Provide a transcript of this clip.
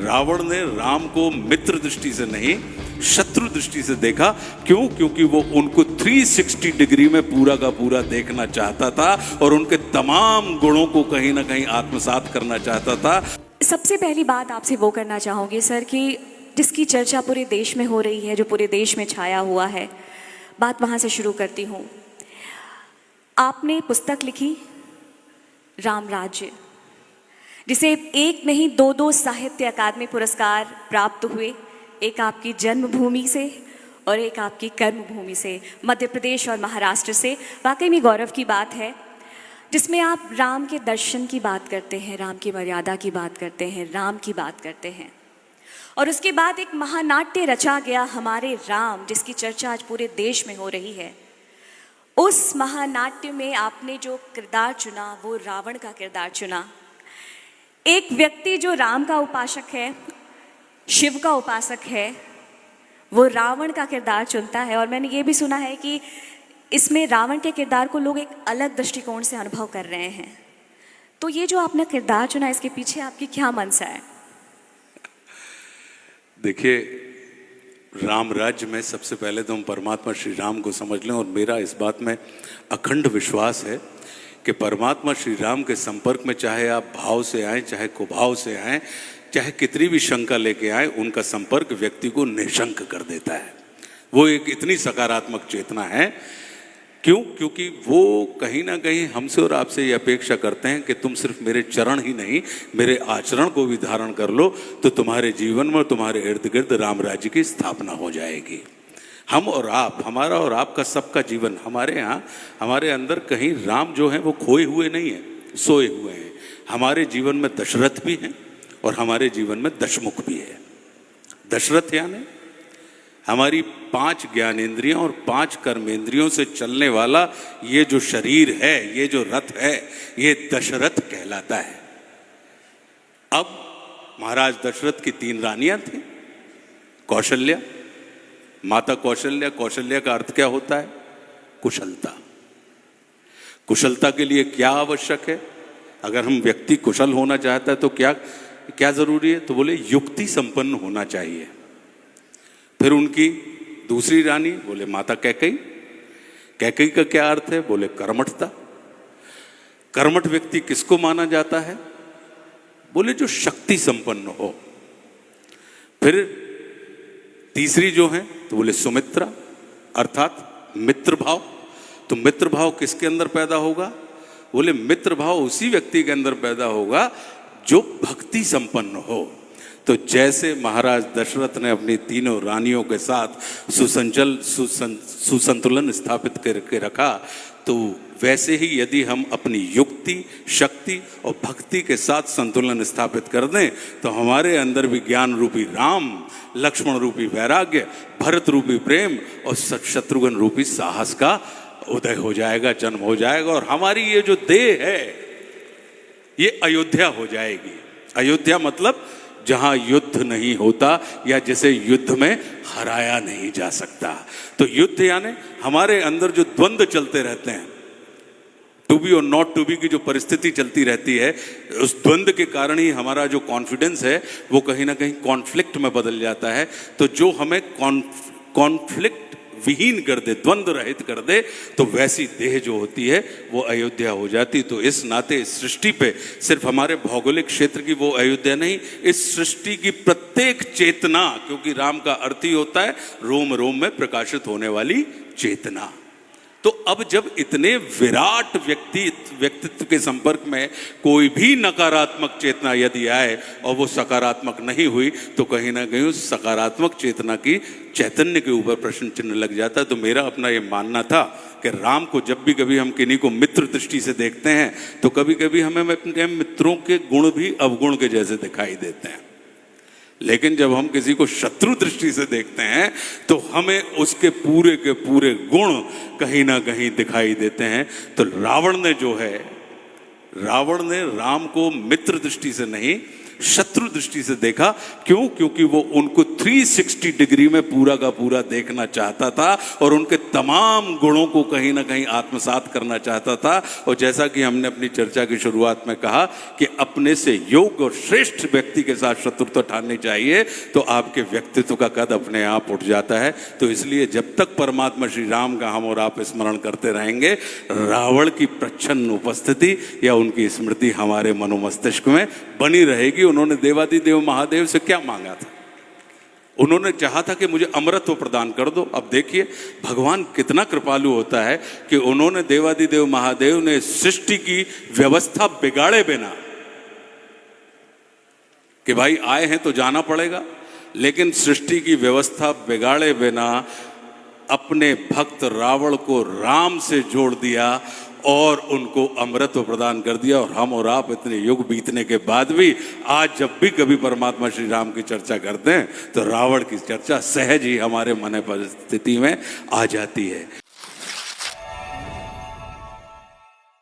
रावण ने राम को मित्र दृष्टि से नहीं, शत्रु दृष्टि से देखा। क्यों? क्योंकि वो उनको 360 डिग्री में पूरा का पूरा देखना चाहता था और उनके तमाम गुणों को कहीं ना कहीं आत्मसात करना चाहता था। सबसे पहली बात आपसे वो करना चाहूँगी सर कि जिसकी चर्चा पूरे देश में हो रही है, जो पूरे देश में छाया हुआ है, बात वहाँ से शुरू करती हूँ। आपने पुस्तक लिखी राम राज्य, जिसे एक नहीं दो दो साहित्य अकादमी पुरस्कार प्राप्त हुए, एक आपकी जन्मभूमि से और एक आपकी कर्मभूमि से, मध्य प्रदेश और महाराष्ट्र से। वाकई में गौरव की बात है, जिसमें आप राम के दर्शन की बात करते हैं, राम की मर्यादा की बात करते हैं, राम की बात करते हैं। और उसके बाद एक महानाट्य रचा गया हमारे राम, जिसकी चर्चा आज पूरे देश में हो रही है। उस महानाट्य में आपने जो किरदार चुना वो रावण का किरदार चुना। एक व्यक्ति जो राम का उपासक है, शिव का उपासक है, वो रावण का किरदार चुनता है। और मैंने ये भी सुना है कि इसमें रावण के किरदार को लोग एक अलग दृष्टिकोण से अनुभव कर रहे हैं। तो ये जो आपने किरदार चुना, इसके पीछे आपकी क्या मंशा है? देखिए, राम राज्य में सबसे पहले तो हम परमात्मा श्री राम को समझ लें, और मेरा इस बात में अखंड विश्वास है कि परमात्मा श्री राम के संपर्क में चाहे आप भाव से आए, चाहे कुभाव से आए, चाहे कितनी भी शंका लेके आए, उनका संपर्क व्यक्ति को निशंक कर देता है। वो एक इतनी सकारात्मक चेतना है। क्यों? क्योंकि वो कहीं ना कहीं हमसे और आपसे ये अपेक्षा करते हैं कि तुम सिर्फ मेरे चरण ही नहीं, मेरे आचरण को भी धारण कर लो, तो तुम्हारे जीवन में, तुम्हारे इर्द गिर्द राम राज्य की स्थापना हो जाएगी। हम और आप, हमारा और आपका सबका जीवन, हमारे यहाँ, हमारे अंदर कहीं राम जो है वो खोए हुए नहीं है, सोए हुए हैं। हमारे जीवन में दशरथ भी हैं और हमारे जीवन में दशमुख भी है। दशरथ यानी हमारी 5 ज्ञानेंद्रियों और 5 कर्मेंद्रियों से चलने वाला ये जो शरीर है, ये जो रथ है, ये दशरथ कहलाता है। अब महाराज दशरथ की 3 रानियां थी। कौशल्या, माता कौशल्या। कौशल्या का अर्थ क्या होता है? कुशलता। कुशलता के लिए क्या आवश्यक है? अगर हम व्यक्ति कुशल होना चाहता है तो क्या क्या जरूरी है? तो बोले युक्ति संपन्न होना चाहिए। फिर उनकी दूसरी रानी बोले माता कैकेयी। कैकेयी का क्या अर्थ है? बोले कर्मठता। कर्मठ व्यक्ति किसको माना जाता है? बोले जो शक्ति संपन्न हो। फिर तीसरी जो है तो बोले सुमित्रा, अर्थात मित्र भाव। तो मित्र भाव किसके अंदर पैदा होगा? बोले मित्र भाव उसी व्यक्ति के अंदर पैदा होगा जो भक्ति संपन्न हो। तो जैसे महाराज दशरथ ने अपनी तीनों रानियों के साथ सुसंतुलन स्थापित करके रखा, तो वैसे ही यदि हम अपनी युक्ति, शक्ति और भक्ति के साथ संतुलन स्थापित कर दें, तो हमारे अंदर भी ज्ञान रूपी राम, लक्ष्मण रूपी वैराग्य, भरत रूपी प्रेम और शत्रुघ्न रूपी साहस का उदय हो जाएगा, जन्म हो जाएगा। और हमारी ये जो देह है, ये अयोध्या हो जाएगी। अयोध्या मतलब जहां युद्ध नहीं होता, या जिसे युद्ध में हराया नहीं जा सकता। तो युद्ध यानी हमारे अंदर जो द्वंद्व चलते रहते हैं, टू बी और नॉट टू बी की जो परिस्थिति चलती रहती है, उस द्वंद्व के कारण ही हमारा जो कॉन्फिडेंस है वो कहीं ना कहीं कॉन्फ्लिक्ट में बदल जाता है। तो जो हमें कॉन्फ्लिक्ट विहीन कर दे, द्वंद्व रहित कर दे, तो वैसी देह जो होती है वो अयोध्या हो जाती। तो इस नाते इस सृष्टि पे सिर्फ हमारे भौगोलिक क्षेत्र की वो अयोध्या नहीं, इस सृष्टि की प्रत्येक चेतना, क्योंकि राम का अर्थ ही होता है रोम रोम में प्रकाशित होने वाली चेतना। तो अब जब इतने विराट व्यक्तित्व के संपर्क में कोई भी नकारात्मक चेतना यदि आए और वो सकारात्मक नहीं हुई, तो कहीं ना कहीं उस सकारात्मक चेतना की चैतन्य के ऊपर प्रश्न चिन्ह लग जाता है। तो मेरा अपना ये मानना था कि राम को जब भी कभी हम किन्हीं को मित्र दृष्टि से देखते हैं, तो कभी कभी हमें अपने मित्रों के गुण भी अवगुण के जैसे दिखाई देते हैं। लेकिन जब हम किसी को शत्रु दृष्टि से देखते हैं, तो हमें उसके पूरे के पूरे गुण कहीं ना कहीं दिखाई देते हैं। तो रावण ने राम को मित्र दृष्टि से नहीं, शत्रु दृष्टि से देखा। क्यों? क्योंकि वो उनको 360 डिग्री में पूरा का पूरा देखना चाहता था और उनके तमाम गुणों को कहीं ना कहीं आत्मसात करना चाहता था। और जैसा कि हमने अपनी चर्चा की शुरुआत में कहा कि अपने से योग्य और श्रेष्ठ व्यक्ति के साथ शत्रुता ठाननी चाहिए तो आपके व्यक्तित्व का कद अपने आप उठ जाता है। तो इसलिए जब तक परमात्मा श्री राम का हम और आप स्मरण करते रहेंगे, रावण की प्रच्छन्न उपस्थिति या उनकी स्मृति हमारे मनोमस्तिष्क में बनी रहेगी। उन्होंने देवादिदेव महादेव से क्या मांगा था? उन्होंने चाहा था कि मुझे अमृत प्रदान कर दो। अब देखिए भगवान कितना कृपालु होता है कि उन्होंने देवादिदेव महादेव ने सृष्टि की व्यवस्था बिगाड़े बिना कि भाई आए हैं तो जाना पड़ेगा, लेकिन सृष्टि की व्यवस्था बिगाड़े बिना अपने भक्त रावण को राम से जोड़ दिया और उनको अमृत प्रदान कर दिया। और हम और आप इतने युग बीतने के बाद भी आज जब भी कभी परमात्मा श्री राम की चर्चा करते हैं तो रावण की चर्चा सहज ही हमारे मन परिस्थिति में आ जाती है।